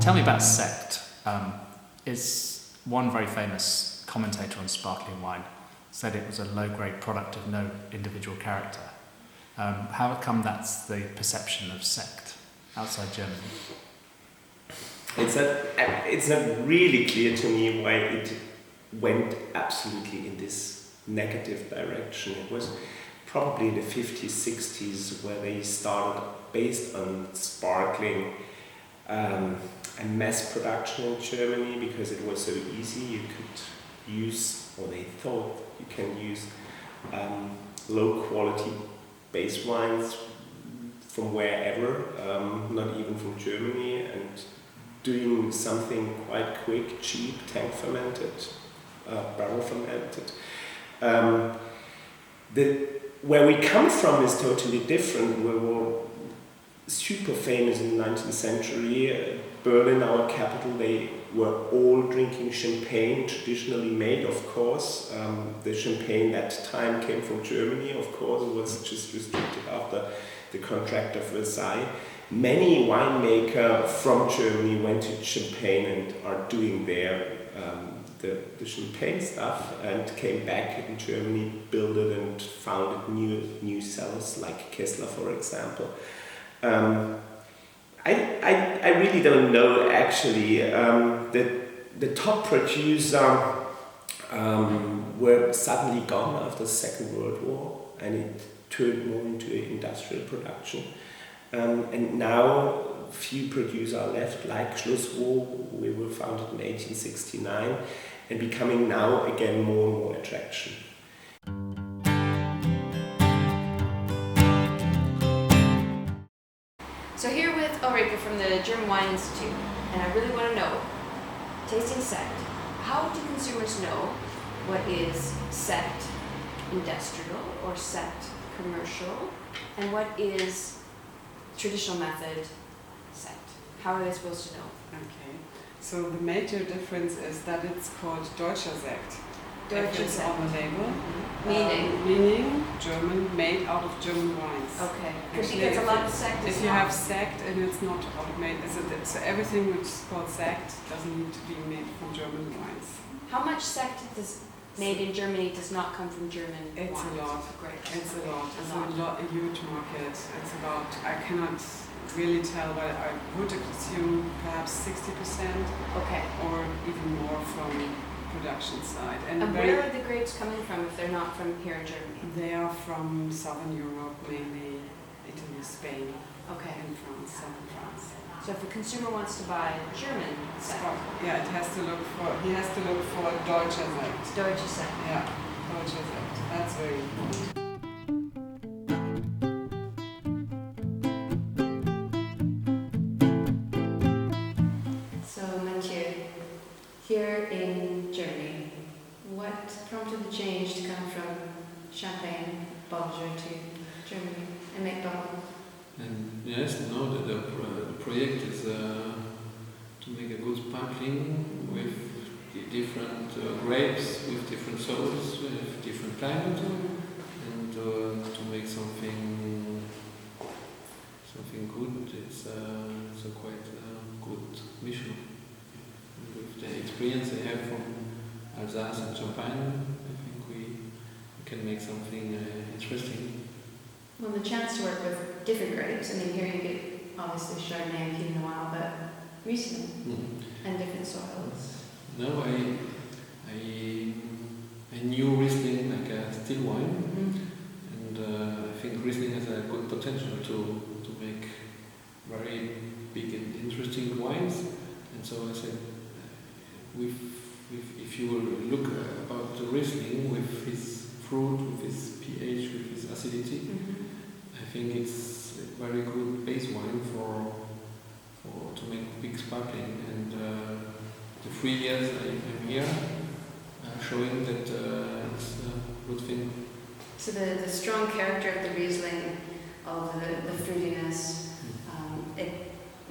Tell me about Sekt. Is one very famous commentator on sparkling wine said it was a low-grade product of no individual character. How come that's the perception of Sekt outside Germany? It's not really clear to me why it went absolutely in this negative direction. It was probably in the 50s, 60s where they started based on sparkling and mass production in Germany because it was so easy. You could use, or they thought you can use low quality base wines from wherever, not even from Germany, and doing something quite quick, cheap, tank fermented, barrel fermented. Where we come from is totally different. We were super famous in the 19th century. Berlin, our capital, they were all drinking champagne, traditionally made, of course. The champagne that time came from Germany, of course. It was just restricted after the Contract of Versailles. Many winemakers from Germany went to Champagne and are doing there the champagne stuff, and came back in Germany, built it and founded new cellars like Kessler, for example. I really don't know actually. The top producer were suddenly gone after the Second World War, and it turned more into industrial production. And now few producers are left, like Schlussrohr. We were founded in 1869 and becoming now again more and more attraction. So here with Ulrike from the German Wine Institute, and I really want to know, tasting Sekt, how do consumers know what is Sekt industrial or Sekt commercial, and what is traditional method Sekt? How are they supposed to know? Okay, so the major difference is that it's called Deutscher Sekt. Deutscher It's Sekt. on the label. Meaning? German, made out of German wines. Okay, because Actually, a lot of Sekt is if you not. have Sekt and it's not made, so everything which is called Sekt doesn't need to be made from German wines. How much Sekt is made in Germany does not come from German It's wines? a lot. Great. It's a lot. It's a huge market. It's about, I cannot really tell, but I would assume perhaps 60%. Okay. Or even more from production side. And where are the grapes coming from if they're not from here in Germany? They are from Southern Europe, mainly Italy, Spain, Okay. and France, southern France. So if a consumer wants to buy German Sekt, Yeah, he has to look for Deutscher Sekt. Deutsche Sekt. Yeah, Deutscher Sekt. That's very important. So Mathieu, here in Germany, what prompted the change to come from Champagne, Belgium to Germany and make bubble? And yes, no, the project is to make a good sparkling with different grapes, with different soils, with different climate, and to make something good. It's a quite good mission. And with the experience I have from Alsace and Champagne, I think we can make something interesting. Well, the chance to work with different grapes, I mean, here you get obviously Chardonnay and Pinot Noir, but Riesling and different soils. No, I knew Riesling like a still wine, and I think Riesling has a good potential to make very big and interesting wines. And so I said, if you will look about the Riesling with his fruit, with his pH, with his acidity, I think it's a very good base wine for to make big sparkling. And the 3 years I'm here, showing that it's a good thing. So the strong character of the Riesling, of the fruitiness,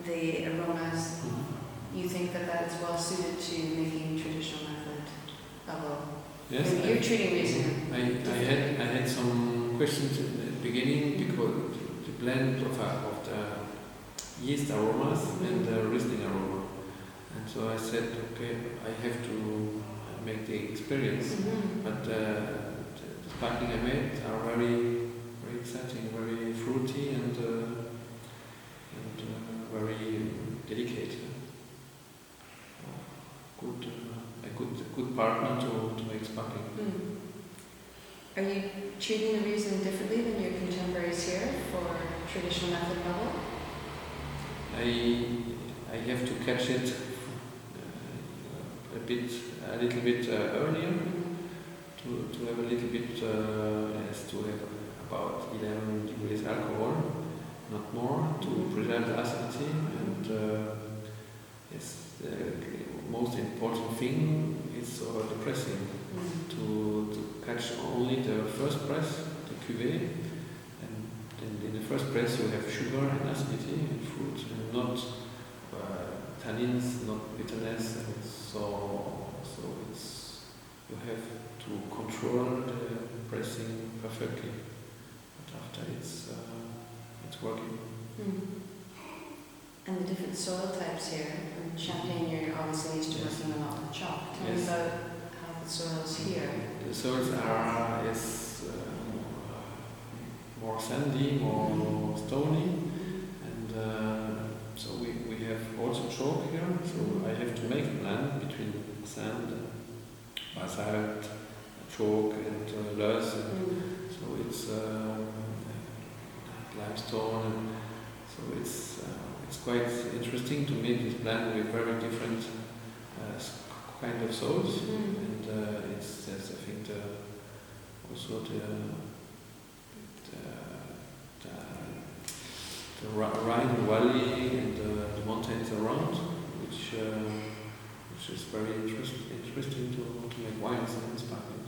the aromas, you think that is well suited to making traditional method level? Yes. You're treating Riesling. I had some questions in the beginning because the blend of the yeast aromas and the Riesling aroma. And so I said, okay, I have to make the experience, but the sparkling I made are very, very exciting, very fruity and very delicate. A good partner to make sparkling. Are you treating the Riesling differently than your contemporaries here for traditional method level? I have to catch it a little bit earlier to have a little bit to have about 11 degrees alcohol, not more, to preserve the acidity. And yes, the most important thing is the pressing, to catch only the first press, the cuvée, and in the first press you have sugar and acidity and fruit, and not tannins, not bitterness, and so it's you have to control the pressing perfectly. But after it's working. And the different soil types here. In Champagne, you're obviously used to working a lot with chalk. Tell me about how the soils here. The soils are more sandy, more stony, and so we have also chalk here. So I have to make a blend between sand, basalt, chalk, and loess. So it's limestone. And so it's quite interesting to make this blend with very different kind of soils, and there's I think also the Rhine Valley and the mountains around, which is very interesting to make wines and sparkling.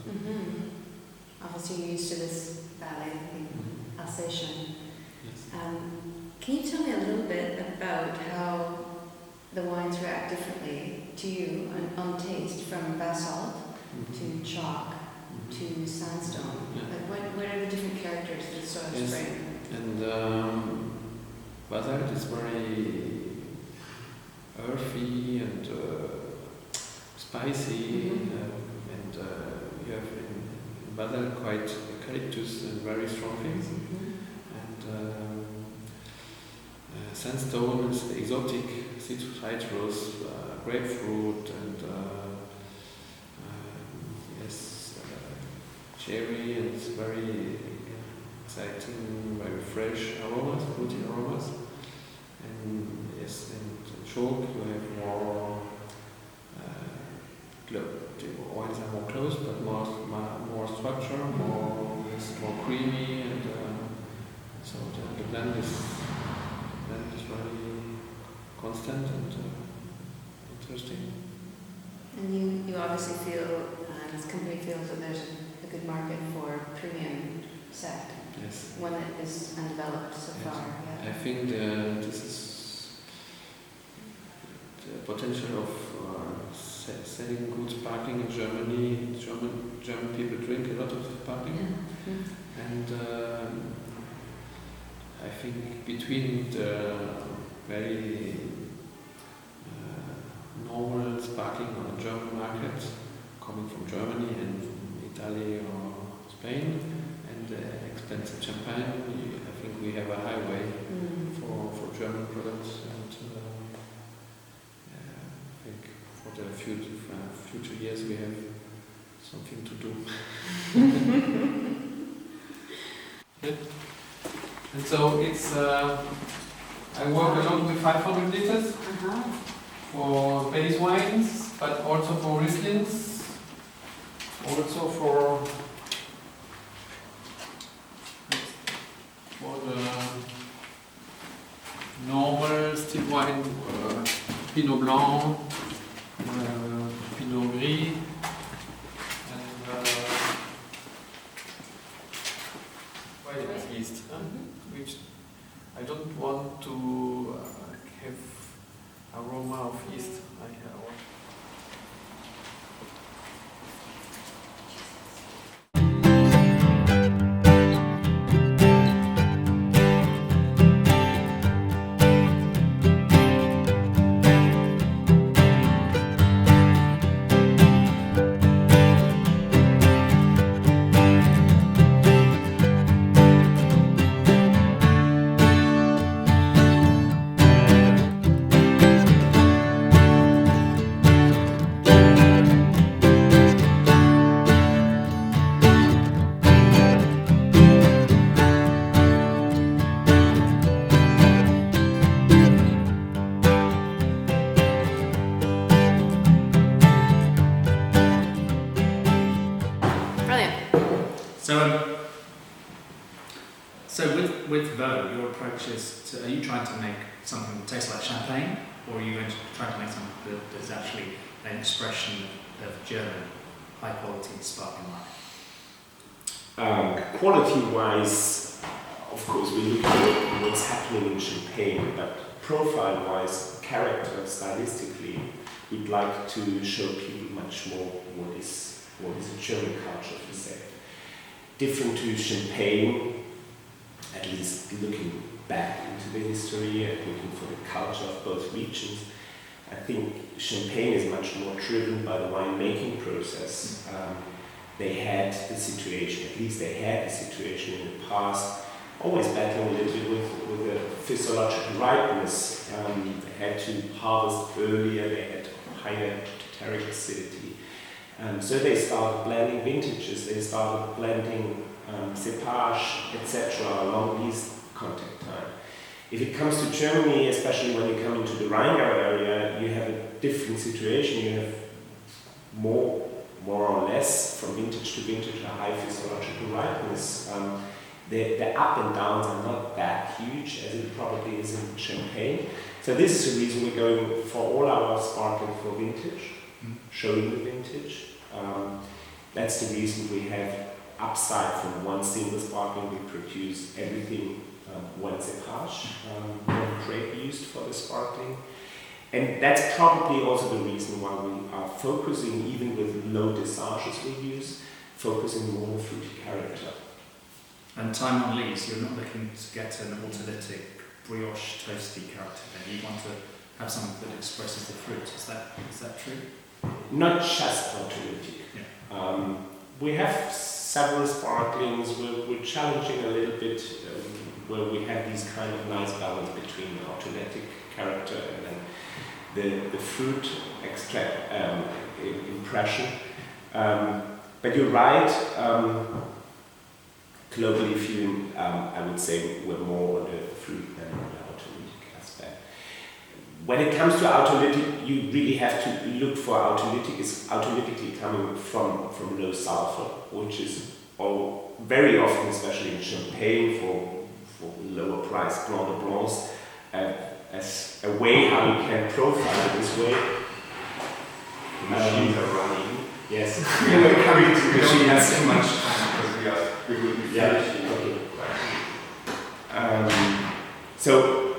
Obviously, you're used to this valley, Alsatian. Yes. Can you tell me a little bit about how the wines react differently to you on taste, from basalt to chalk to sandstone? Like what are the different characters that soils bring? And basalt is very earthy and spicy, and you have in basalt quite eucalyptus and very strong things. And sandstone is exotic citrus, grapefruit, and cherry, and it's very exciting, very fresh aromas, fruity aromas. And yes, and chalk you have more. The wines are more close, but more structure, more creamy, and so the blend is very constant and interesting. And you obviously feel, this company feels that there's a good market for premium Sekt. Yes. One that is undeveloped so far. Yeah. I think this is the potential of selling good sparkling in Germany. German people drink a lot of sparkling, and I think between the very normal sparkling on the German market, coming from Germany and Italy or Spain, and the expensive champagne, I think we have a highway for German products, and I think for the future years we have something to do. Good. And so it's I work a lot with 500 liters Uh-huh. for base wines, but also for Rieslings, also for the normal still wine, Pinot Blanc, Pinot Gris, and white yeast, which I don't want to have aroma of yeast. I have. Brilliant. So with Vaux, your approach is to, are you trying to make something that tastes like champagne, or are you going to try to make something that is actually an expression of German high quality sparkling wine? Quality-wise, of course, we look at what's happening in Champagne, but profile-wise, character, stylistically, we'd like to show people much more what is a German culture, if we say. Different to Champagne, at least looking back into the history and looking for the culture of both regions. I think Champagne is much more driven by the winemaking process. They had the situation, at least they had the situation in the past, always battling a little bit with the physiological ripeness. They had to harvest earlier, they had higher tartaric acidity. So they started blending vintages, they started blending cepage, etc. along these contact time. If it comes to Germany, especially when you come into the Rheingau area, you have a different situation. You have more or less, from vintage to vintage, a high physiological ripeness. The up and downs are not that huge as it probably is in Champagne. So this is the reason we're going for all our sparkling for vintage, showing the vintage. That's the reason we have upside from one single sparkling. We produce everything one cepage, one grape used for the sparkling. And that's probably also the reason why we are focusing, even with low dosages we use, focusing more on the fruity character. And time on lees, you're not looking to get an autolytic brioche toasty character then. You want to have something that expresses the fruit. Is that true? Not just autolytic. Yeah. We have several sparklings. We're challenging a little bit where we have these kind of nice balance between the autolytic character and then the fruit extract impression. But you're right. Globally viewing, I would say we're more on the fruit than on the autolytic aspect. When it comes to autolytic, you really have to look for autolytic. It's autolytically coming from low sulfur, which is very often, especially in Champagne, for lower priced Blanc de Blancs, as a way how you can profile it this way. The machines are running. Yes. We're coming to the Machine machine has too much time because we will be finishing. So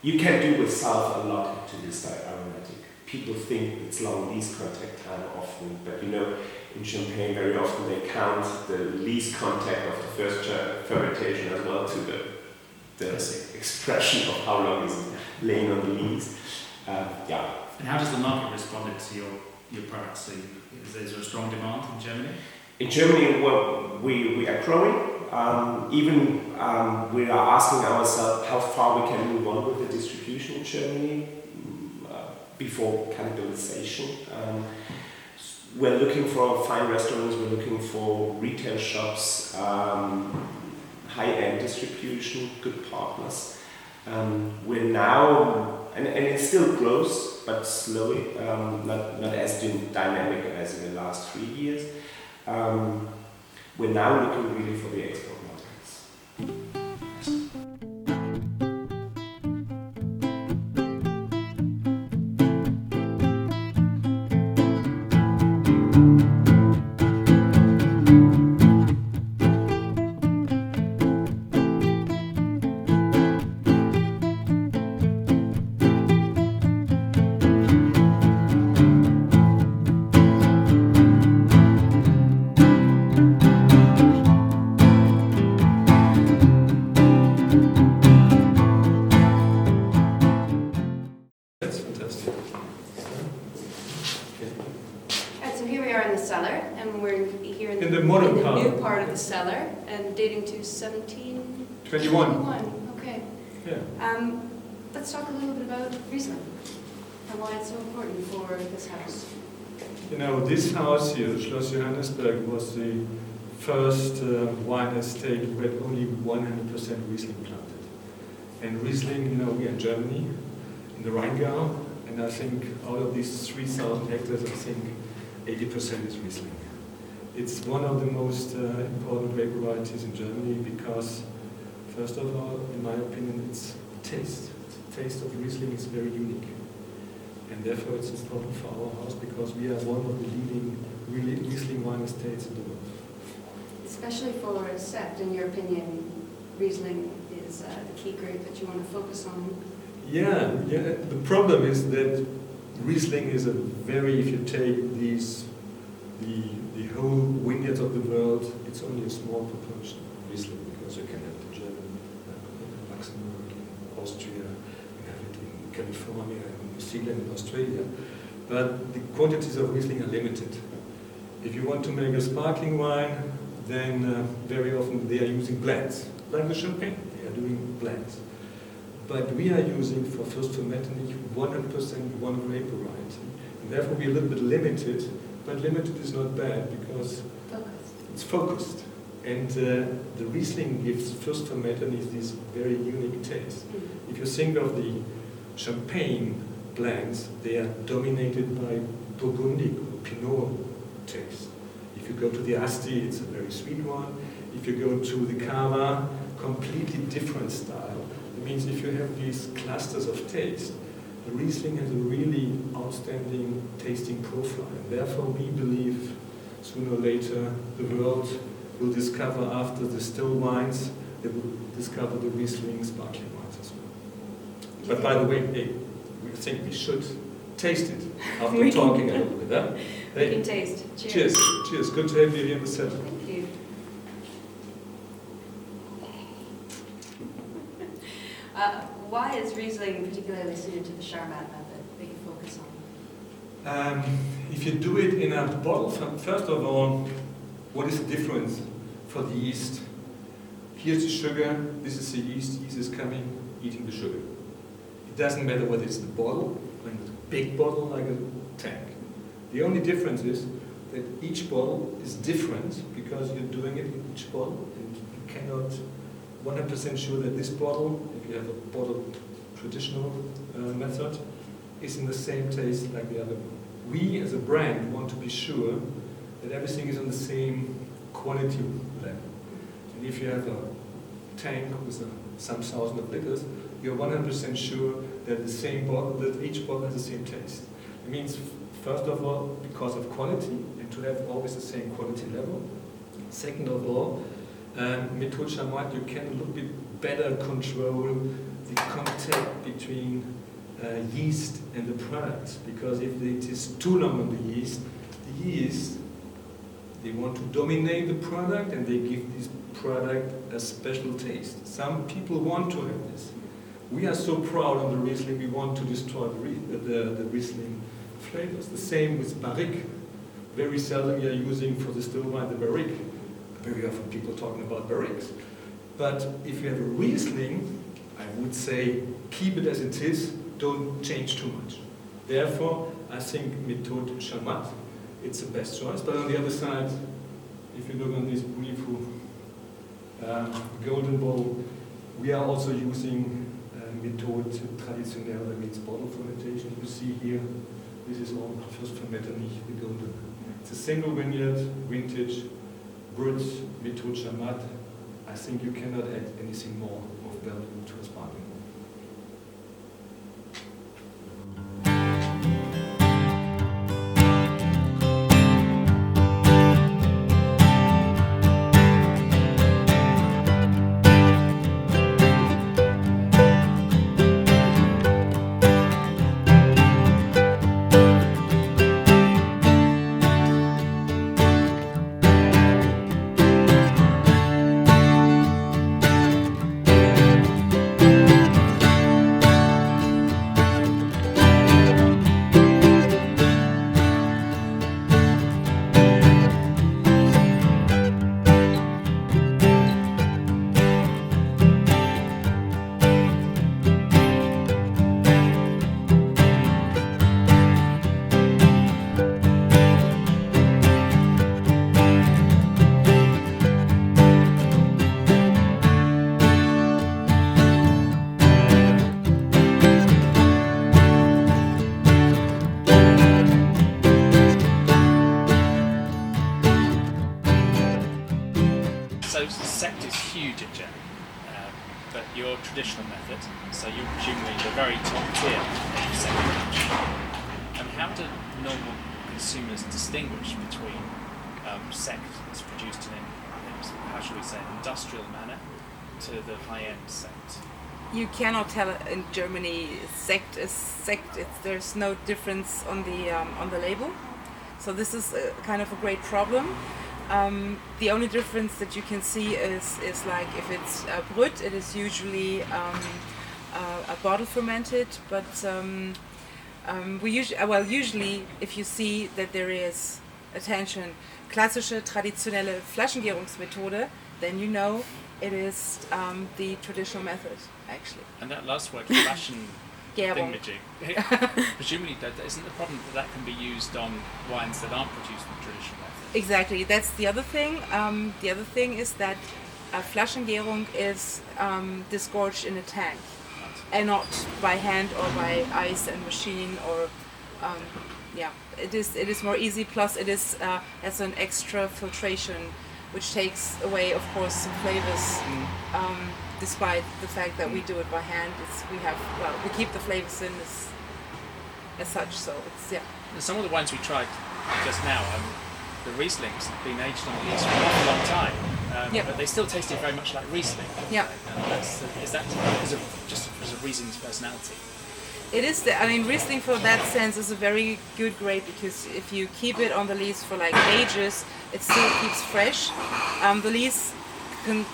you can do with sulfur a lot to this aromatic. People think it's long least contact time often, but in Champagne very often they count the least contact of the first fermentation as well to the expression of how long is laying on the lees. And how does the market respond to your products? So is there a strong demand in Germany? In Germany, we are growing. We are asking ourselves how far we can move on with the distribution in Germany before cannibalization. We're looking for fine restaurants, we're looking for retail shops, high-end distribution, good partners. We're now, and it still grows, but slowly, not as dynamic as in the last 3 years. We're now looking really for the export markets. That's fantastic. Alright, so here we are in the cellar, and we're here In the modern new part. part of the cellar, and dating to 21. Okay. Yeah. Let's talk a little bit about Riesling and why it's so important for this house. You know, this house here, Schloss Johannesburg, was the first wine estate with only 100% Riesling planted. And Riesling, you know, we are in Germany, in the Rheingau, and I think out of these 3,000 hectares, I think 80% is Riesling. It's one of the most important grape varieties in Germany because, first of all, in my opinion, it's taste. The taste of Riesling is very unique. And therefore it's important for our house because we are one of the leading Riesling wine estates in the world. Especially for Sekt, in your opinion, Riesling is the key grape that you want to focus on. Yeah. The problem is that Riesling is a very, if you take the whole vineyards of the world, it's only a small proportion of Riesling because you can have the German, Luxembourg, Austria, you have it in California, New Zealand, and Australia. But the quantities of Riesling are limited. If you want to make a sparkling wine, then very often they are using blends, like the champagne, they are doing blends. But we are using for first fermenting 100% one grape variety. And therefore we're a little bit limited, but limited is not bad because it's focused. And the Riesling gives first fermenting this very unique taste. If you think of the champagne blends, they are dominated by Burgundy or Pinot taste. If you go to the Asti, it's a very sweet one. If you go to the Cava, completely different style. It means if you have these clusters of taste, the Riesling has a really outstanding tasting profile. And therefore we believe sooner or later the world will discover, after the still wines, they will discover the Riesling sparkling wines as well. But by the way, hey, we think we should taste it after talking a little bit. Huh? We can taste. Cheers. Cheers. Good to have you here in the cellar. Thank you. Why is Riesling particularly suited to the Charmat method that you focus on? If you do it in a bottle, first of all, what is the difference for the yeast? Here's the sugar, this is the yeast is coming, eating the sugar. It doesn't matter whether it's the bottle, or a big bottle like a tank. The only difference is that each bottle is different because you're doing it in each bottle, and you cannot 100% sure that this bottle, if you have a bottle traditional method, is in the same taste like the other one. We as a brand want to be sure that everything is on the same quality level. And if you have a tank with some thousand of liters, you're 100% sure that the same bottle, that each bottle has the same taste. It means, first of all, because of quality, and to have always the same quality level. Second of all, Méthode Charmat, you can a little bit better control the contact between yeast and the product, because if it is too long on the yeast, they want to dominate the product and they give this product a special taste. Some people want to have this. We are so proud on the Riesling, we want to destroy the Riesling flavors. The same with Barrique. Very seldom you are using for the still wine the Barrique. Very often people talking about Barriques. But if you have a Riesling, I would say keep it as it is, don't change too much. Therefore, I think Méthode Charmat, it's the best choice. But on the other side, if you look on this beautiful golden bowl, we are also using Methode traditionell, that means bottle fermentation. You see here, this is all first fermenter nicht the golden. It's a single vineyard, vintage, Brut, Methode Chamat. I think you cannot add anything more of value to a sparkling wine. So Sekt is huge at Germany, but your traditional method, so you're presumably the very top tier of Sekt production. And how do normal consumers distinguish between Sekt that's produced in, how should we say, an industrial manner to the high-end Sekt? You cannot tell in Germany Sekt is Sekt. There's no difference on the label, so this is kind of a great problem. The only difference that you can see is like if it's Brut, it is usually a bottle fermented, but usually if you see that there is, attention, klassische traditionelle Flaschengärungsmethode, then you know it is the traditional method, actually. And that last word, Flaschen Gärung. presumably that isn't the problem that can be used on wines that aren't produced in the traditional method. Exactly, that's the other thing. The other thing is that Flaschengärung is disgorged in a tank, and not by hand or by ice and machine or it is more easy. Plus, it is as an extra filtration, which takes away, of course, some flavors. Despite the fact that we do it by hand, we keep the flavors in as such. So it's Some of the wines we tried just now, the Rieslings have been aged on the yeast for a long time, but they still tasted very much like Riesling. Yeah. Is that just as a reason to personality? It is. Riesling for that sense is a very good grape because if you keep it on the lees for like ages, it still keeps fresh. The lees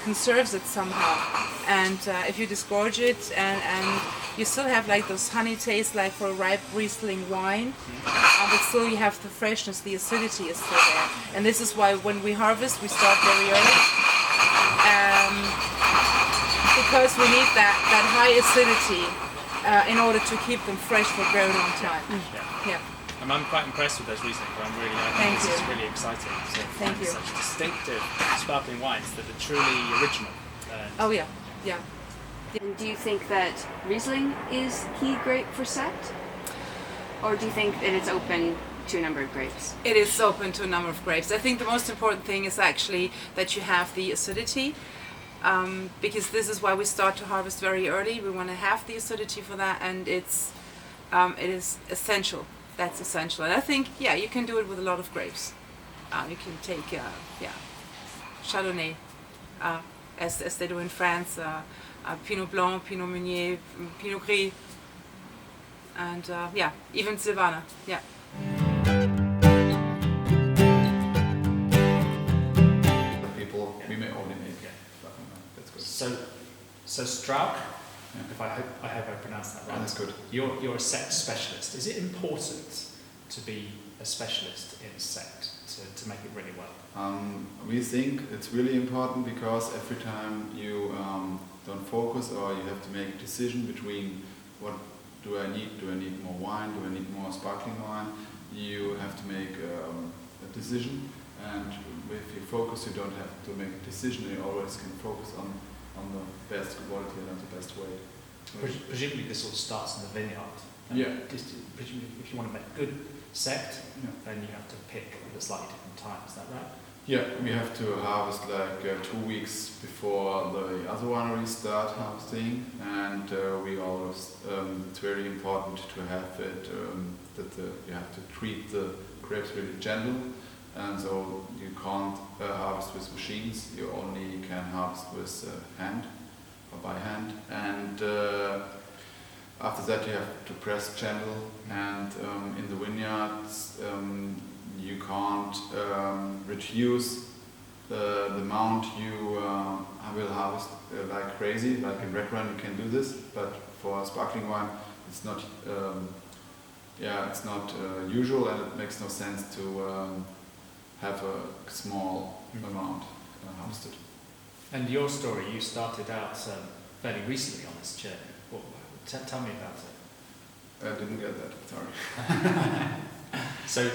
conserves it somehow, and if you disgorge it and you still have like those honey taste like for a ripe Riesling wine, but still you have the freshness, the acidity is still there. And this is why when we harvest we start very early, because we need that high acidity in order to keep them fresh for a very long time. Yeah. And I'm quite impressed with those Riesling, but I think this is really exciting. So Thank you. Such distinctive sparkling wines that are truly original. Oh yeah. And do you think that Riesling is key grape for Sekt? Or do you think that it's open to a number of grapes? It is open to a number of grapes. I think the most important thing is actually that you have the acidity, because this is why we start to harvest very early. We want to have the acidity for that, and it is essential. That's essential. And I think, you can do it with a lot of grapes. You can take, Chardonnay, as they do in France, Pinot Blanc, Pinot Meunier, Pinot Gris, and even Silvaner. Yeah. People, we may only make that's good. So Strauch, if I hope I pronounced that right. That's good. You're a Sekt specialist. Is it important to be a specialist in Sekt to make it really well? We think it's really important because every time you don't focus or you have to make a decision between what do I need? Do I need more wine? Do I need more sparkling wine? You have to make a decision, and if you focus, you don't have to make a decision. You always can focus on the best quality and the best way. Presumably this all starts in the vineyard. Yeah. Presumably if you want to make good sect, Yeah. then you have to pick at a slightly different time. Is that right? Yeah, we have to harvest like 2 weeks before the other wineries start harvesting, and we always it's very important to have it you have to treat the grapes really gentle, and so you can't harvest with machines. You only can harvest with hand or by hand, and after that you have to press gentle, and in the vineyards you can't reduce the amount you will harvest like crazy. Like in red wine you can do this, but for sparkling wine it's not usual, and it makes no sense to have a small amount harvested. And your story, you started out fairly recently on this journey. Tell me about it. I didn't get that, sorry. So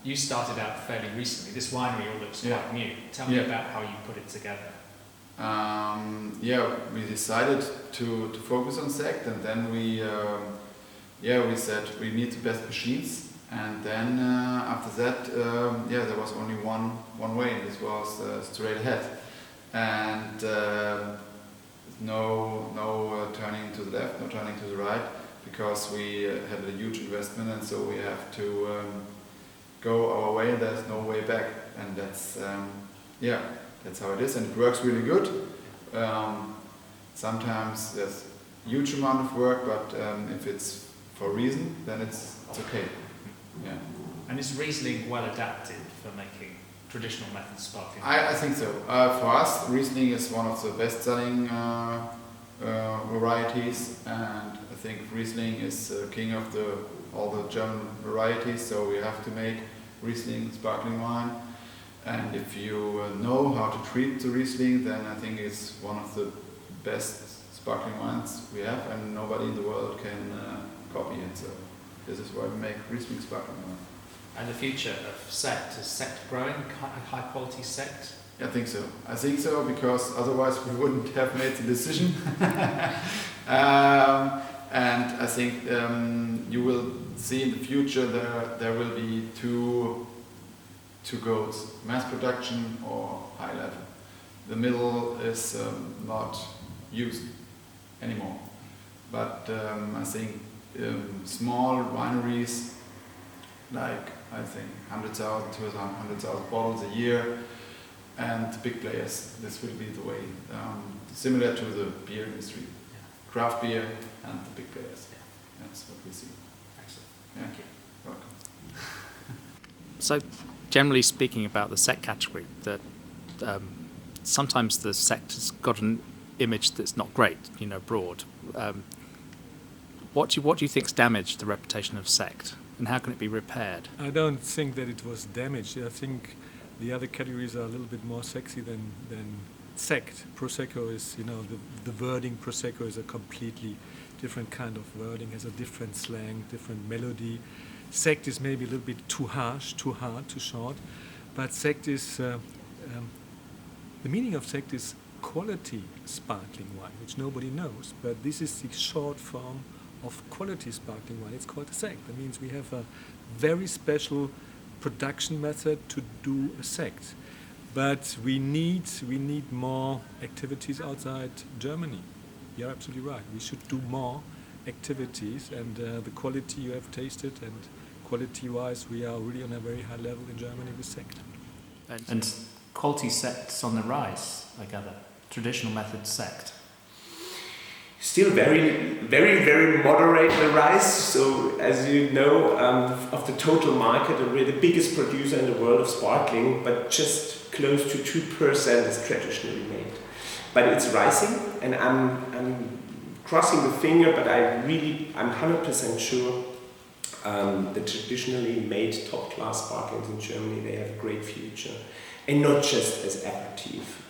you started out fairly recently. This winery all looks quite new. Tell me about how you put it together. We decided to focus on Sekt, and then we said we need the best machines, and then after that there was only one way, and this was straight ahead, and no turning to the left, no turning to the right, because we had a huge investment, and so we have to go our way, and there's no way back, and that's how it is, and it works really good. Sometimes there's huge amount of work, but if it's for a reason, then it's okay. Yeah. And is Riesling well adapted for making traditional method sparkling? I think so. For us, Riesling is one of the best-selling varieties, and I think Riesling is king of all the German varieties, so we have to make Riesling sparkling wine. And if you know how to treat the Riesling, then I think it's one of the best sparkling wines we have, and nobody in the world can copy it. So this is why we make Riesling sparkling wine. And the future of Sekt, is Sekt growing, high quality Sekt? I think so. I think so, because otherwise we wouldn't have made the decision. And I think you will see in the future there will be two goals: mass production or high level. The middle is not used anymore. But I think small wineries, like I think 100,000 to 100,000 bottles a year, and big players, this will be the way. Similar to the beer industry, craft beer and the big players. That's what we see. Excellent. Thank you. Welcome. So, generally speaking about the Sekt category, that sometimes the Sekt has got an image that's not great, broad. What do you think's damaged the reputation of Sekt, and how can it be repaired? I don't think that it was damaged. I think the other categories are a little bit more sexy than Sekt. Prosecco is, the wording Prosecco is a completely different kind of wording, has a different slang, different melody. Sekt is maybe a little bit too harsh, too hard, too short, but Sekt is, the meaning of Sekt is quality sparkling wine, which nobody knows, but this is the short form of quality sparkling wine. It's called Sekt. That means we have a very special production method to do a Sekt. But we need more activities outside Germany. You're absolutely right. We should do more activities, and the quality you have tasted, and quality-wise, we are really on a very high level in Germany with Sekt. And quality Sekt's on the rise, I gather. Traditional method Sekt. Still very, very, very moderate the rise. So, as you know, of the total market, we're the biggest producer in the world of sparkling, but just close to 2% is traditionally made. But it's rising, and I'm crossing the finger, but I'm 100% sure the traditionally made top-class sparklings in Germany, they have a great future. And not just as aperitif.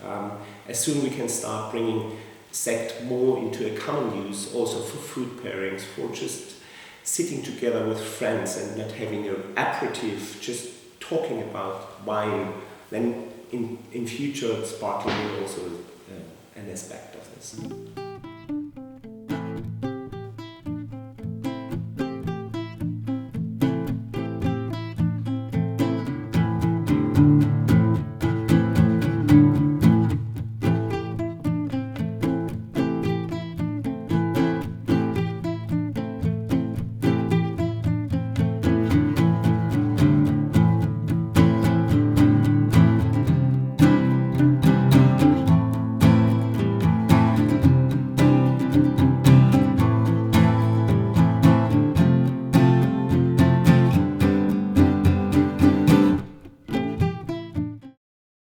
As soon we can start bringing Sekt more into a common use, also for food pairings, for just sitting together with friends and not having an aperitif, just talking about wine, then in future sparkling is also an aspect of this.